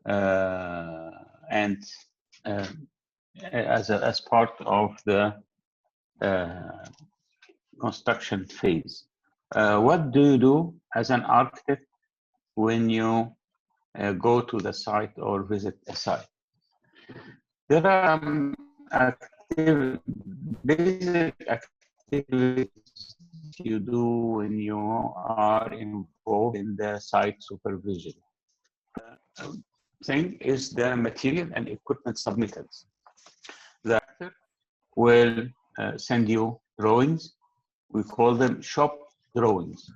and as part of the construction phase. What do you do as an architect when you go to the site or visit a site? There are basic activities you do when you are involved in the site supervision. Thing is the material and equipment submittals. The architect will send you drawings. We call them shop drawings.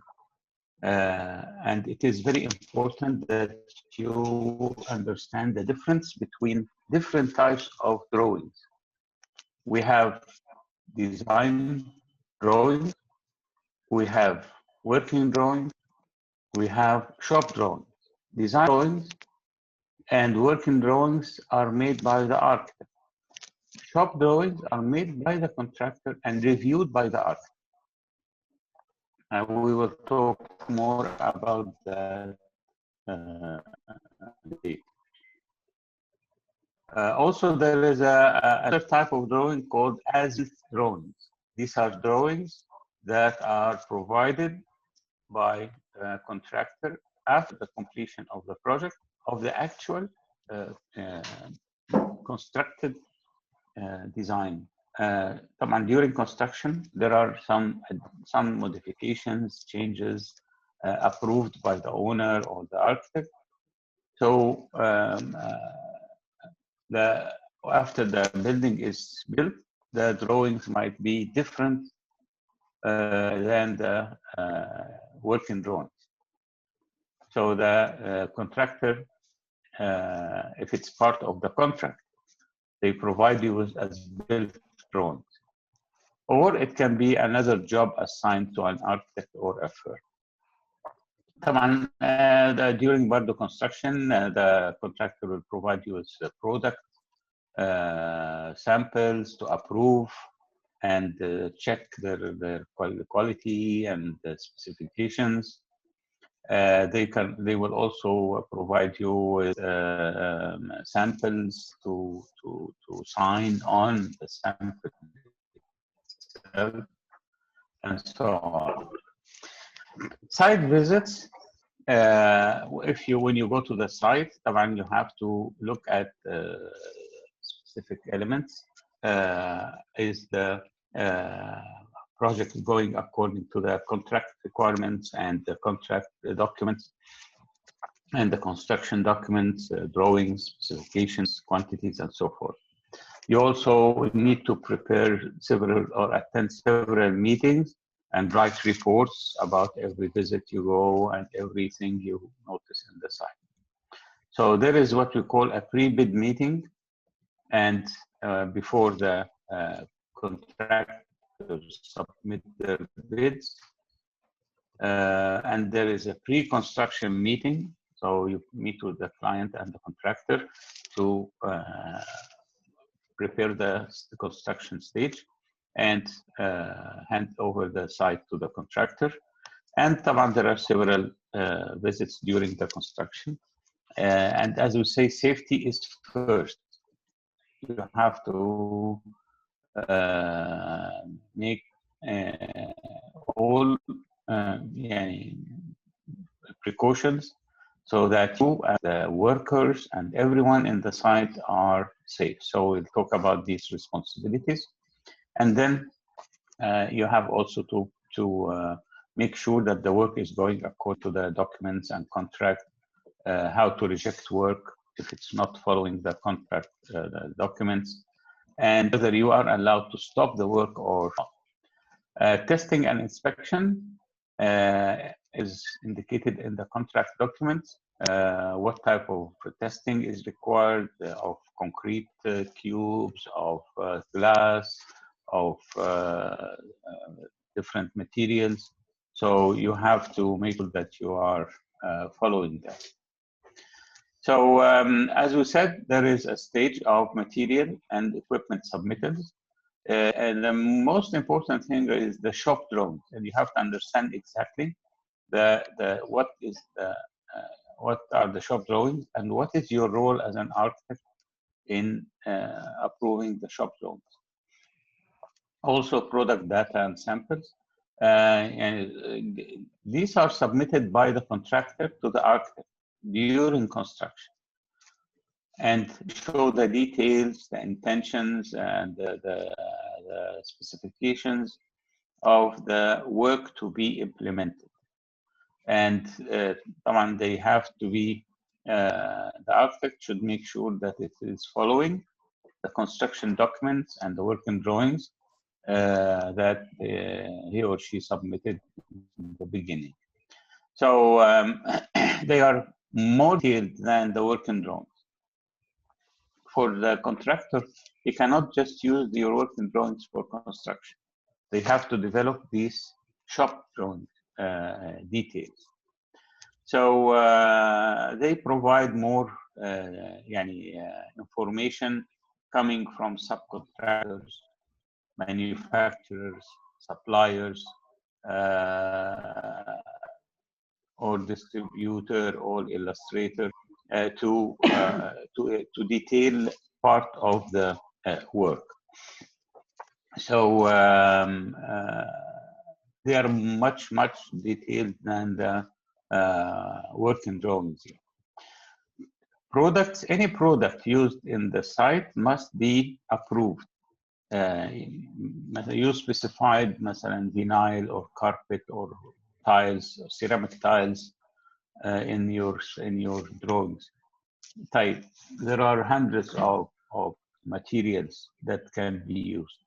And it is very important that you understand the difference between different types of drawings. We have design drawings, we have working drawings, we have shop drawings. Design drawings and working drawings are made by the architect. Shop drawings are made by the contractor and reviewed by the architect. We will talk more about that later. Also, there is another type of drawing called as-is drawings. These are drawings that are provided by a contractor after the completion of the project of the actual constructed design. During construction, there are some modifications, changes approved by the owner or the architect. So after the building is built, the drawings might be different than the working drawings. So the contractor, if it's part of the contract, they provide you with as-built drawings. Or it can be another job assigned to an architect or a firm. During the construction, the contractor will provide you with the product samples to approve and check their quality and the specifications. They will also provide you with samples to sign on the sample itself, and so on. Site visits. When you go to the site, you have to look at specific elements. Is the project going according to the contract requirements and the contract documents and the construction documents, drawings, specifications, quantities, and so forth. You also need to prepare several or attend several meetings and write reports about every visit you go and everything you notice in the site. So there is what we call a pre-bid meeting, and before the contractors submit their bids, and there is a pre-construction meeting. So you meet with the client and the contractor to prepare the construction stage and hand over the site to the contractor. And there are several visits during the construction. And as we say, safety is first. You have to make all precautions so that you and the workers and everyone in the site are safe. So we'll talk about these responsibilities. And then you have also to make sure that the work is going according to the documents and contract, how to reject work if it's not following the contract documents, and whether you are allowed to stop the work or not. Testing and inspection is indicated in the contract documents. What type of testing is required of concrete cubes, of glass, of different materials. So you have to make sure that you are following that. So as we said, there is a stage of material and equipment submittals. And the most important thing is the shop drawings, and you have to understand exactly what is the what are the shop drawings, and what is your role as an architect in approving the shop drawings. Also, product data and samples. And these are submitted by the contractor to the architect during construction, and show the details, the intentions, and the specifications of the work to be implemented. And they have to be, the architect should make sure that it is following the construction documents and the working drawings that he or she submitted in the beginning. So they are more detailed than the working drawings. For the contractor, he cannot just use your working drawings for construction. They have to develop these shop drawing details. So they provide more information coming from subcontractors, manufacturers, suppliers, or distributor or illustrator to detail part of the work. So they are much detailed than the working drawings. Products, any product used in the site must be approved. You specified مثلا vinyl or carpet or tiles, or ceramic tiles in your drawings. Type. There are hundreds of materials that can be used.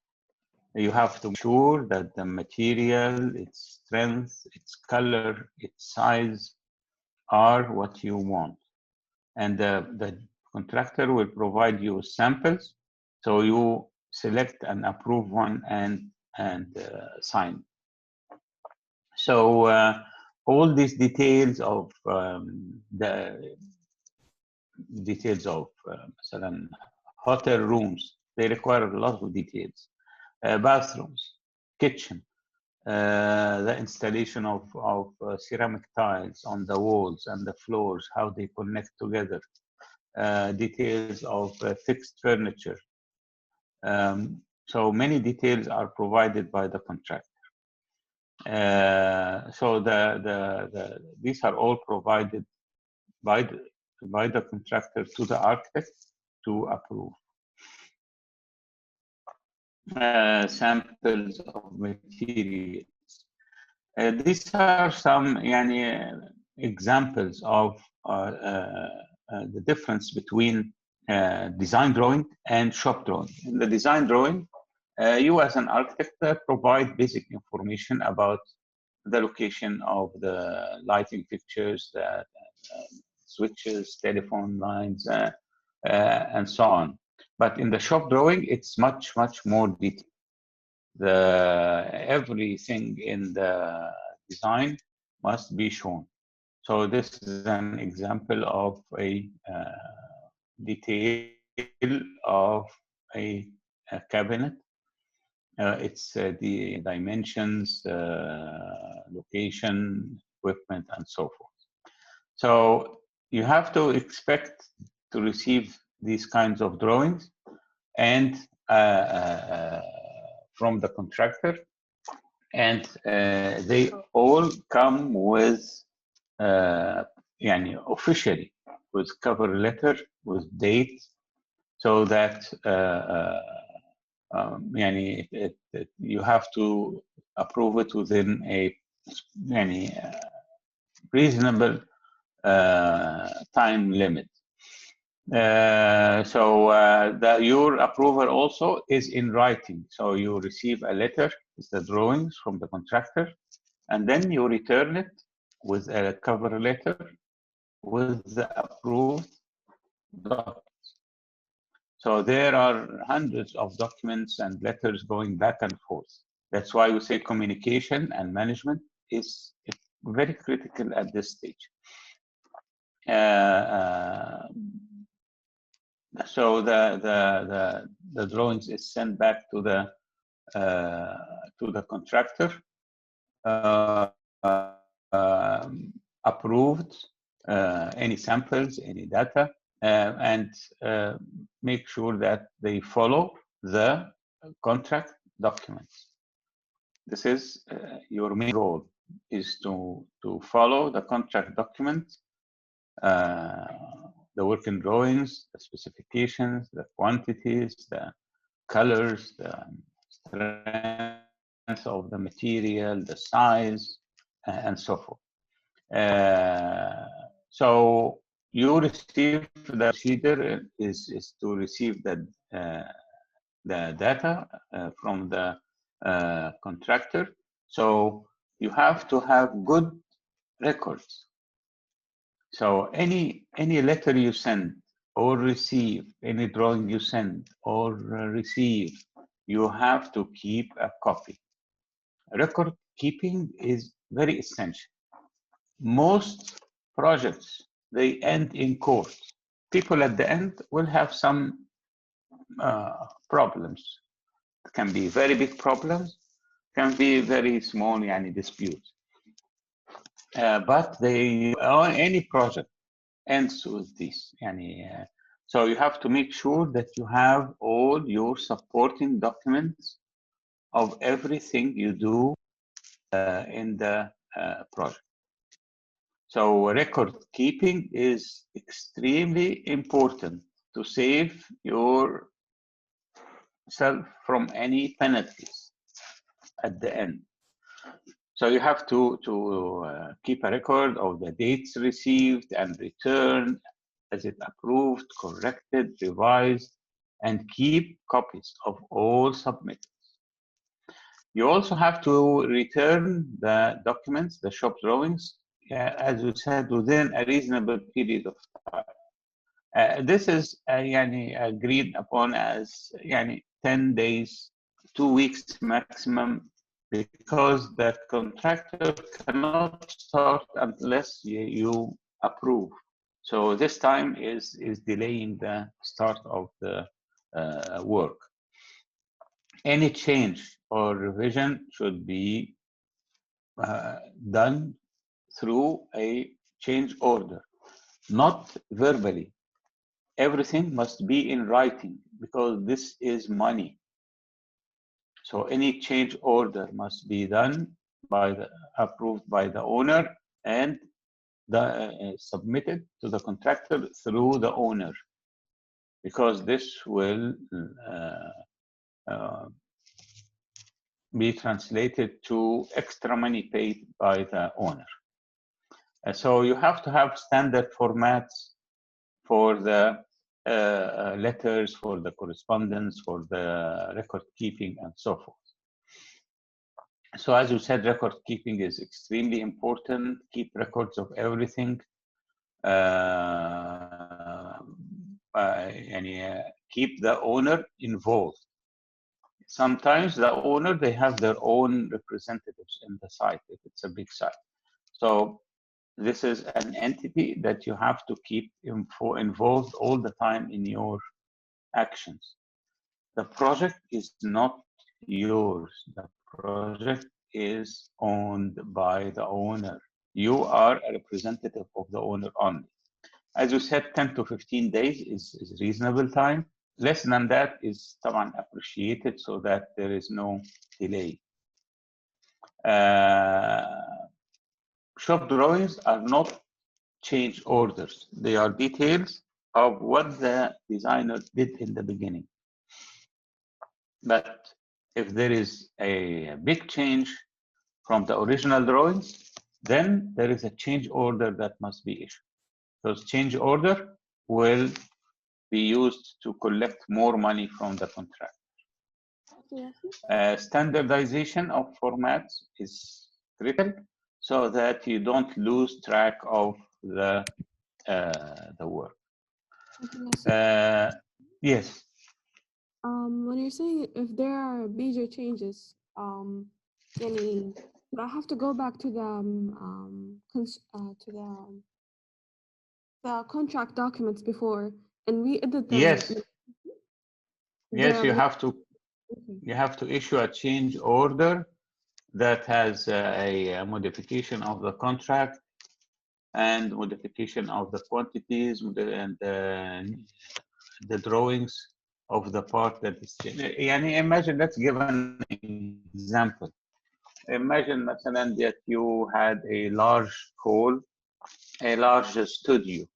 You have to make sure that the material, its strength, its color, its size are what you want. And the contractor will provide you samples, so you select and approve one and sign. So all these details of hotel rooms, they require a lot of details. Bathrooms, kitchen, the installation of ceramic tiles on the walls and the floors, how they connect together, details of fixed furniture. So many details are provided by the contractor. So these are all provided by the contractor to the architect to approve. Samples of materials. These are some examples of the difference between design drawing and shop drawing. In the design drawing, you as an architect provide basic information about the location of the lighting fixtures, the switches, telephone lines, and so on. But in the shop drawing, it's much more detailed. Everything in the design must be shown. So this is an example of a detail of a cabinet. It's the dimensions, location, equipment, and so forth. So you have to expect to receive these kinds of drawings and from the contractor, and they all come with officially with cover letter, with date, so that you have to approve it within a reasonable time limit. Your approval also is in writing. So you receive a letter with the drawings from the contractor, and then you return it with a cover letter with the approved documents. So there are hundreds of documents and letters going back and forth. That's why we say communication and management is very critical at this stage. So the drawings is sent back to the contractor, approved any samples, any data, and make sure that they follow the contract documents. This is your main role, is to follow the contract documents, the working drawings, the specifications, the quantities, the colors, the strength of the material, the size, and so forth. So you receive, the procedure is to receive the data from the contractor. So you have to have good records. So any letter you send or receive, any drawing you send or receive, you have to keep a copy. Record keeping is very essential. Most projects, they end in court. People at the end will have some problems. It can be very big problems, can be very small disputes. But any project ends with this. So you have to make sure that you have all your supporting documents of everything you do in the project. So record keeping is extremely important to save yourself from any penalties at the end. So you have to keep a record of the dates received and returned, as it approved, corrected, revised, and keep copies of all submittals. You also have to return the documents, the shop drawings, as we said, within a reasonable period of time. This is agreed upon as 10 days, 2 weeks maximum, because the contractor cannot start unless you approve. So this time is delaying the start of the work. Any change or revision should be done through a change order, not verbally. Everything must be in writing, because this is money. So any change order must be done approved by the owner and submitted to the contractor through the owner, because this will be translated to extra money paid by the owner. So you have to have standard formats for the letters, for the correspondence, for the record keeping, and so forth. So as you said, record keeping is extremely important. Keep records of everything. Keep the owner involved. Sometimes the owner, they have their own representatives in the site if it's a big site. So this is an entity that you have to keep involved all the time in your actions. The project is not yours. The project is owned by the owner. You are a representative of the owner only. As you said, 10 to 15 days is reasonable time. Less than that is appreciated, so that there is no delay. Shop drawings are not change orders. They are details of what the designer did in the beginning. But if there is a big change from the original drawings, then there is a change order that must be issued. Because change order will be used to collect more money from the contractor. Standardization of formats is critical, so that you don't lose track of the work. Yes. When you're saying if there are major changes, I have to go back to the contract documents before and re-edit them. Yes. Yes, you have to. You have to issue a change order that has a modification of the contract, and modification of the quantities and the drawings of the part that is changed. يعني imagine, let's give an example. Imagine مثلا that you had a large hall, a large studio,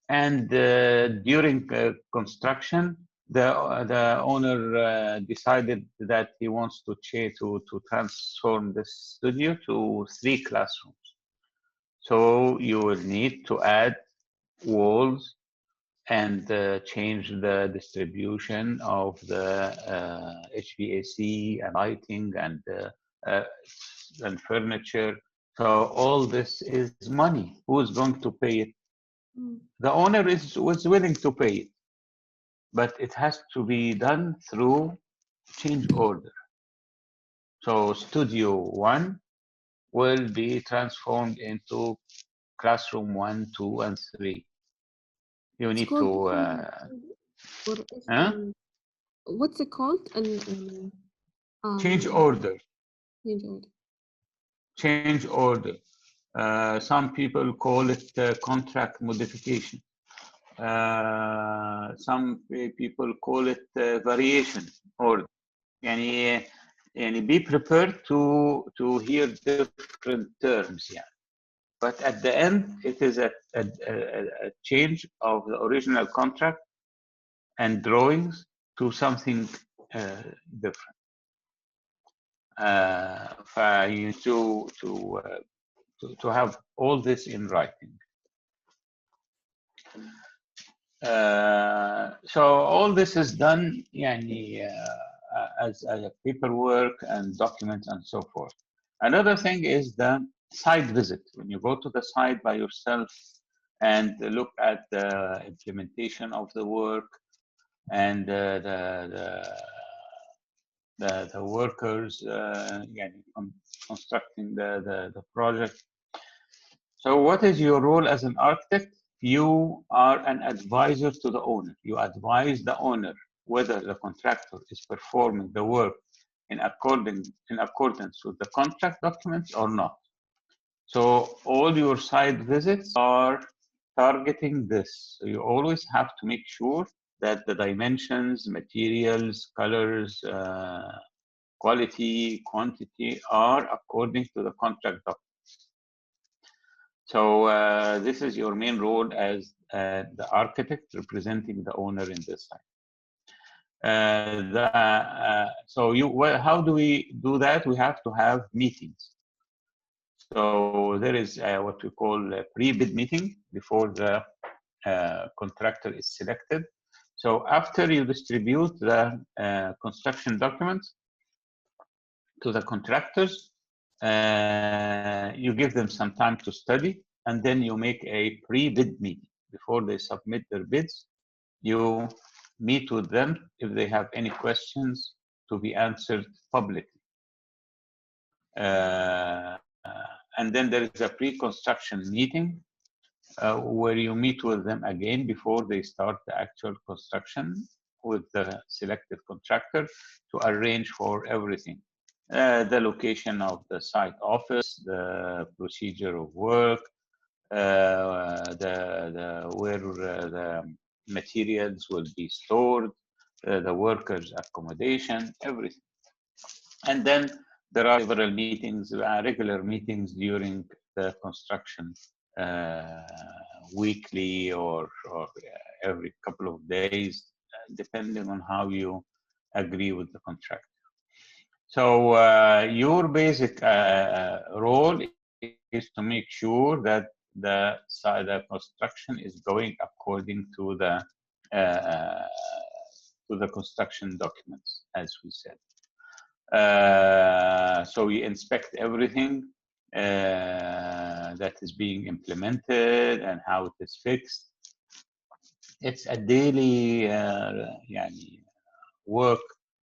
and during construction, the owner decided that he wants to transform the studio to 3 classrooms. So you will need to add walls and change the distribution of the HVAC and lighting and furniture. So all this is money. Who's going to pay it? The owner was willing to pay it, but it has to be done through change order. So Studio 1 will be transformed into Classroom 1, 2, and 3. You need to... what's it called? Change order. Change order. Change order. Some people call it contract modification. Some people call it variation order. And be prepared to hear different terms. Yeah. But at the end, it is a change of the original contract and drawings to something different. You need to have all this in writing. So all this is done as a paperwork and documents and so forth. Another thing is the site visit. When you go to the site by yourself and look at the implementation of the work and the workers constructing the project. So what is your role as an architect? You are an advisor to the owner. You advise the owner whether the contractor is performing the work in accordance with the contract documents or not. So all your site visits are targeting this. So you always have to make sure that the dimensions, materials, colors, quality, quantity are according to the contract documents. So this is your main role as the architect representing the owner in this site. How do we do that? We have to have meetings. So there is what we call a pre-bid meeting before the contractor is selected. So after you distribute the construction documents to the contractors, you give them some time to study, and then you make a pre-bid meeting. Before they submit their bids, you meet with them if they have any questions to be answered publicly. And then there is a pre-construction meeting where you meet with them again before they start the actual construction with the selected contractor to arrange for everything. The location of the site office, the procedure of work, where the materials will be stored, the workers' accommodation, everything. And then there are several meetings, regular meetings during the construction, weekly or every couple of days, depending on how you agree with the contractor. So your basic role is to make sure that the construction is going according to the construction documents, as we said. So we inspect everything that is being implemented and how it is fixed. It's a daily work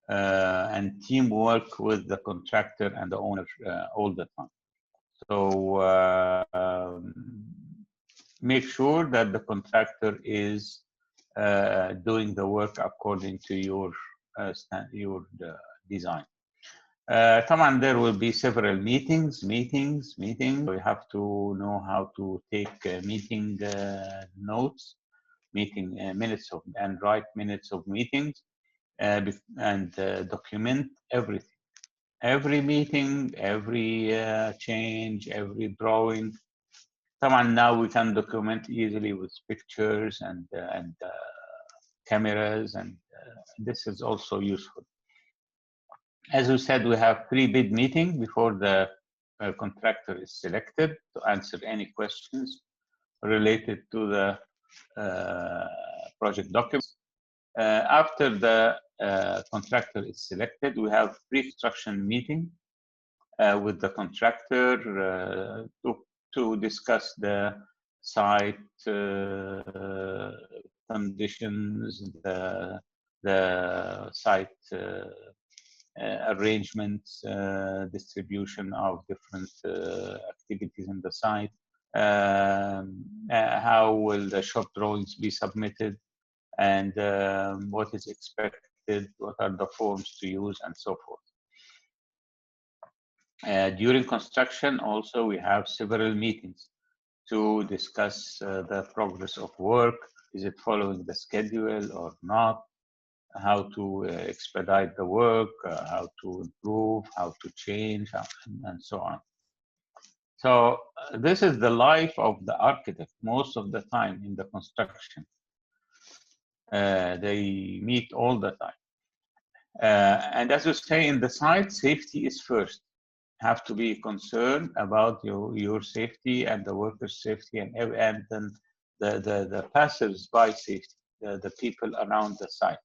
and teamwork with the contractor and the owner all the time. So make sure that the contractor is doing the work according to your design. طبعا there will be several meetings. We have to know how to take meeting notes, meeting minutes of, and write minutes of meetings, and document everything. Every meeting, every change, every drawing. طبعا now we can document easily with pictures and cameras, and this is also useful. As we said, we have pre-bid meeting before the contractor is selected to answer any questions related to the project documents. After the contractor is selected, we have pre-construction meeting with the contractor to discuss the site conditions, the site arrangements, distribution of different activities in the site, how will the shop drawings be submitted, and what is expected, what are the forms to use, and so forth. During construction, also, we have several meetings to discuss the progress of work. Is it following the schedule or not? How to expedite the work, how to improve, how to change, and so on. So this is the life of the architect most of the time in the construction. They meet all the time. And as you say, in the site, safety is first. Have to be concerned about your safety and the workers' safety, and then the passers-by safety, the people around the site.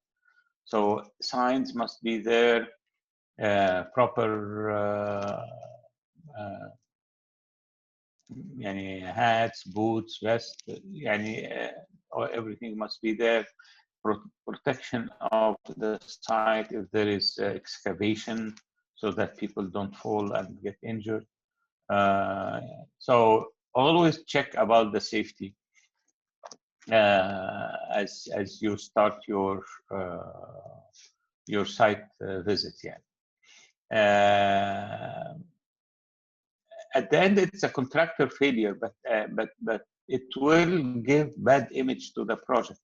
So signs must be there, proper hats, boots, vests, everything must be there. Protection of the site if there is excavation, so that people don't fall and get injured. So always check about the safety as you start your site visit. At the end, it's a contractor failure, but it will give bad image to the project.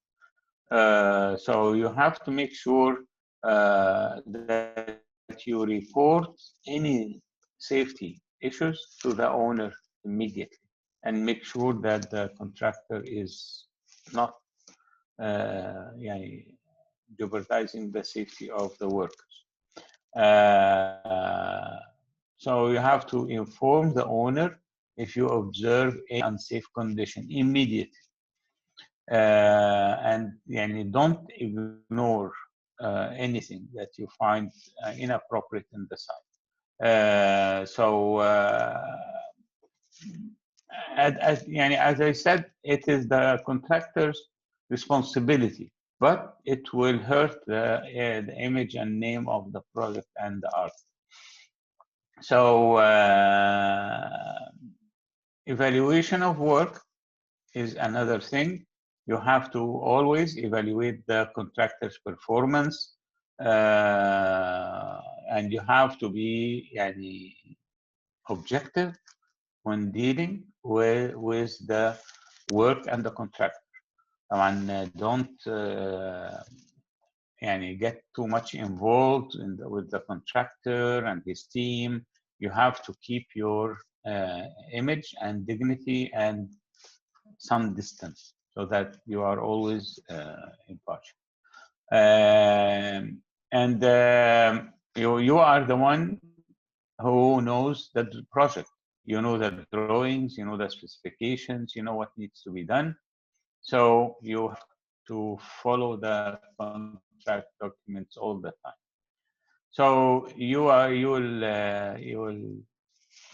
So you have to make sure that you report any safety issues to the owner immediately, and make sure that the contractor is not jeopardizing the safety of the workers. So you have to inform the owner if you observe an unsafe condition immediately. And don't ignore anything that you find inappropriate in the site. As I said, it is the contractor's responsibility, but it will hurt the image and name of the product and the art. So evaluation of work is another thing. You have to always evaluate the contractor's performance, and you have to be objective when dealing with the work and the contractor. And don't get too much involved with the contractor and his team. You have to keep your image and dignity and some distance, so that you are always impartial. You are the one who knows the project. You know the drawings, you know the specifications, you know what needs to be done. So you have to follow the contract documents all the time. So you will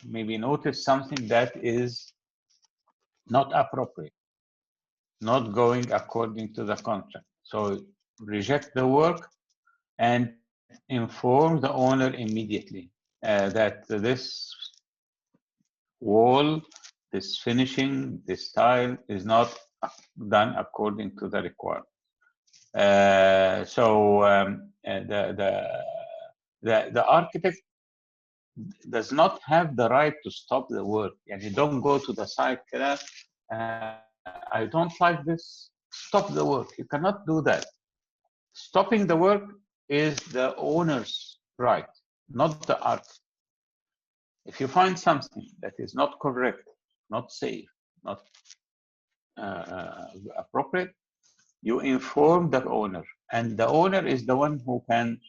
maybe notice something that is not appropriate, not going according to the contract. So reject the work and inform the owner immediately that this wall, this finishing, this tile is not done according to the requirement. The architect does not have the right to stop the work. And you don't go to the site, I don't like this, stop the work. You cannot do that. Stopping the work is the owner's right, not the architect. If you find something that is not correct, not safe, not appropriate, you inform the owner, and the owner is the one who can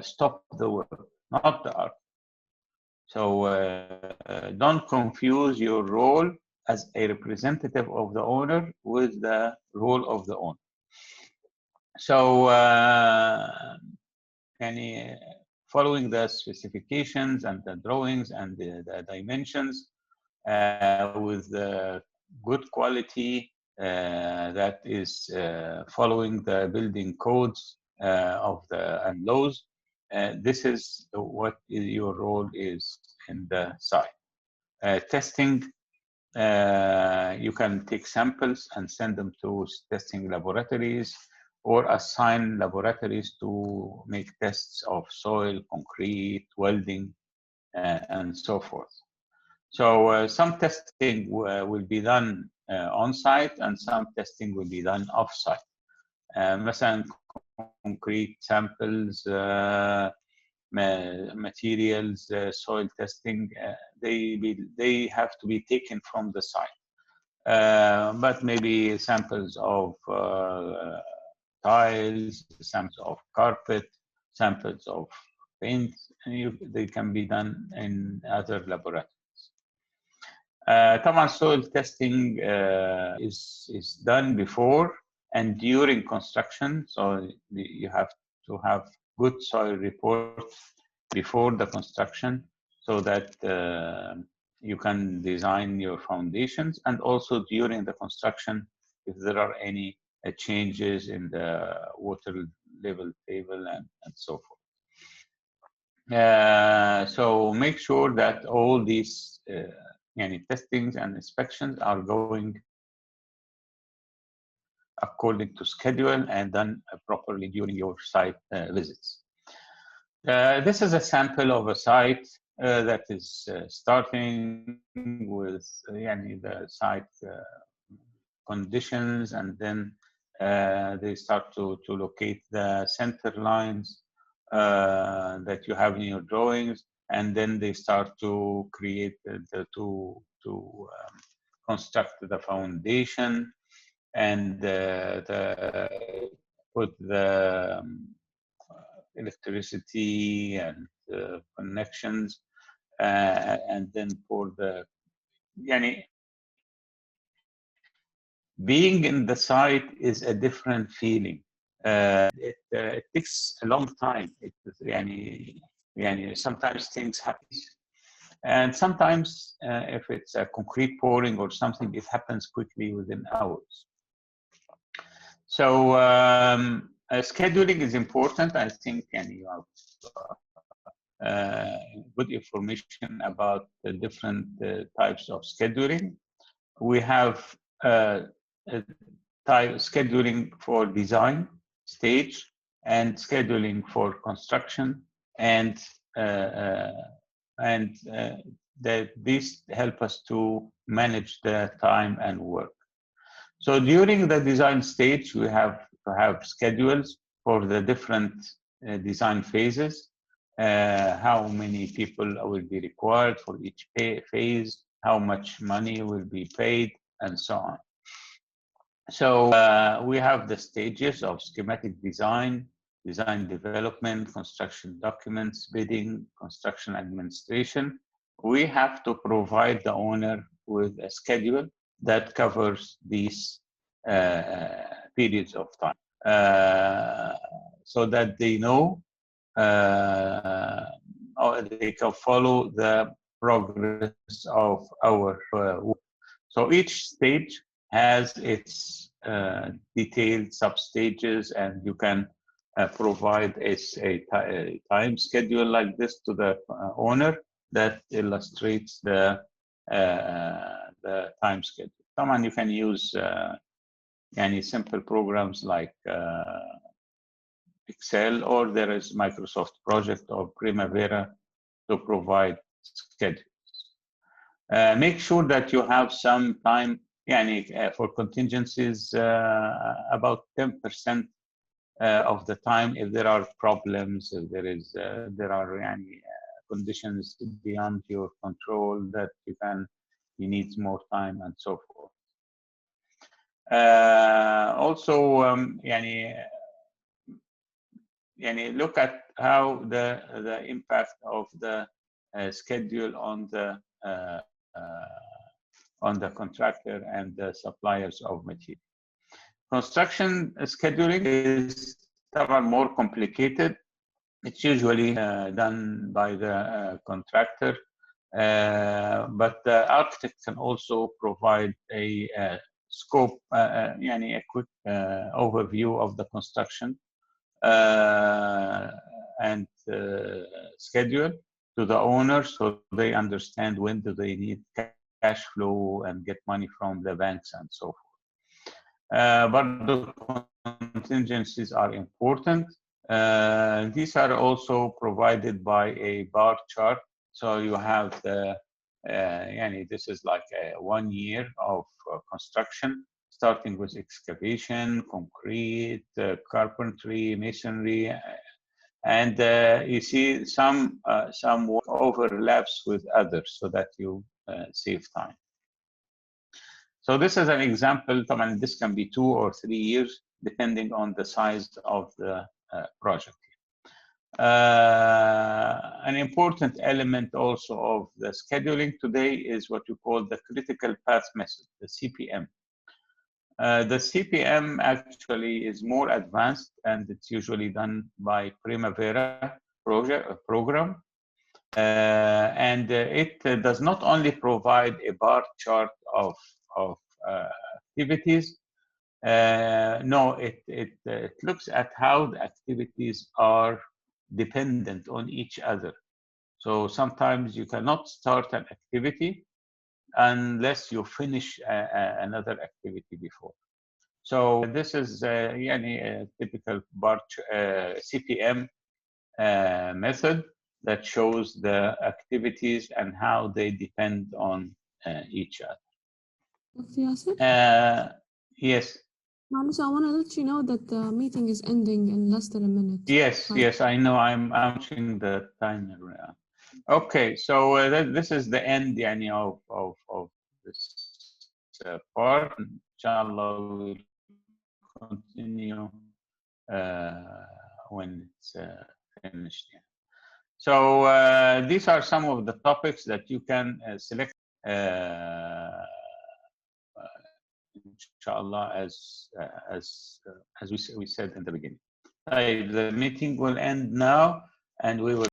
stop the work, not the architect. So don't confuse your role as a representative of the owner with the role of the owner. So following the specifications and the drawings and the dimensions with the good quality that is following the building codes of the and laws. This is what your role is in the site. Testing, you can take samples and send them to testing laboratories or assign laboratories to make tests of soil, concrete, welding, and so forth. So some testing will be done on-site and some testing will be done off-site. مثلا concrete samples, materials, soil testing, they have to be taken from the site. But maybe samples of tiles, samples of carpet, samples of paint, they can be done in other laboratories. طبعا soil testing is done before and during construction, so you have to have good soil reports before the construction so that you can design your foundations, and also during the construction if there are any changes in the water level table and so forth. So make sure that all these testings and inspections are going according to schedule and done properly during your site visits. This is a sample of a site that is starting with the site conditions, and then they start to locate the center lines that you have in your drawings, and then they start to create construct the foundation and put the electricity and connections, and then for the being in the site is a different feeling. It takes a long time. Sometimes things happen, and sometimes if it's a concrete pouring or something, it happens quickly within hours. So scheduling is important. I think you have good information about the different types of scheduling. We have scheduling for design stage and scheduling for construction, and these help us to manage the time and work. So during the design stage, we have to have schedules for the different design phases, how many people will be required for each phase, how much money will be paid, and so on. So we have the stages of schematic design, design development, construction documents, bidding, construction administration. We have to provide the owner with a schedule that covers these periods of time so that they know or they can follow the progress of our work. So each stage has its detailed sub-stages, and you can provide a time schedule like this to the owner that illustrates the time schedule. Someone you can use any simple programs like Excel, or there is Microsoft Project or Primavera to provide schedules. Make sure that you have some time for contingencies, about 10% of the time. If there are problems, if there are conditions beyond your control that you need more time and so forth. Also, look at how the impact of the schedule on the contractor and the suppliers of material. Construction scheduling is more complicated. It's usually done by the contractor, but the architect can also provide a scope, a quick overview of the construction and schedule to the owner, so they understand when do they need cash flow and get money from the banks and so forth. But the contingencies are important. These are also provided by a bar chart. So you have this is like 1 year of construction, starting with excavation, concrete, carpentry, masonry, and you see some work overlaps with others so that you save time. So this is an example. I mean, this can be 2 or 3 years, depending on the size of the project. An important element also of the scheduling today is what you call the critical path method, the CPM. The CPM actually is more advanced, and it's usually done by Primavera program. And it does not only provide a bar chart of activities. No, it looks at how the activities are dependent on each other. So sometimes you cannot start an activity unless you finish another activity before. So this is a typical bar CPM method that shows the activities and how they depend on each other. Yes. Ma'am, so I want to let you know that the meeting is ending in less than a minute. Yes, yes, I know. I'm watching the timer. Okay, so this is the end of this part. Inshallah, we'll continue when it's finished. So these are some of the topics that you can select. Inshallah, as we said in the beginning. The meeting will end now, and we will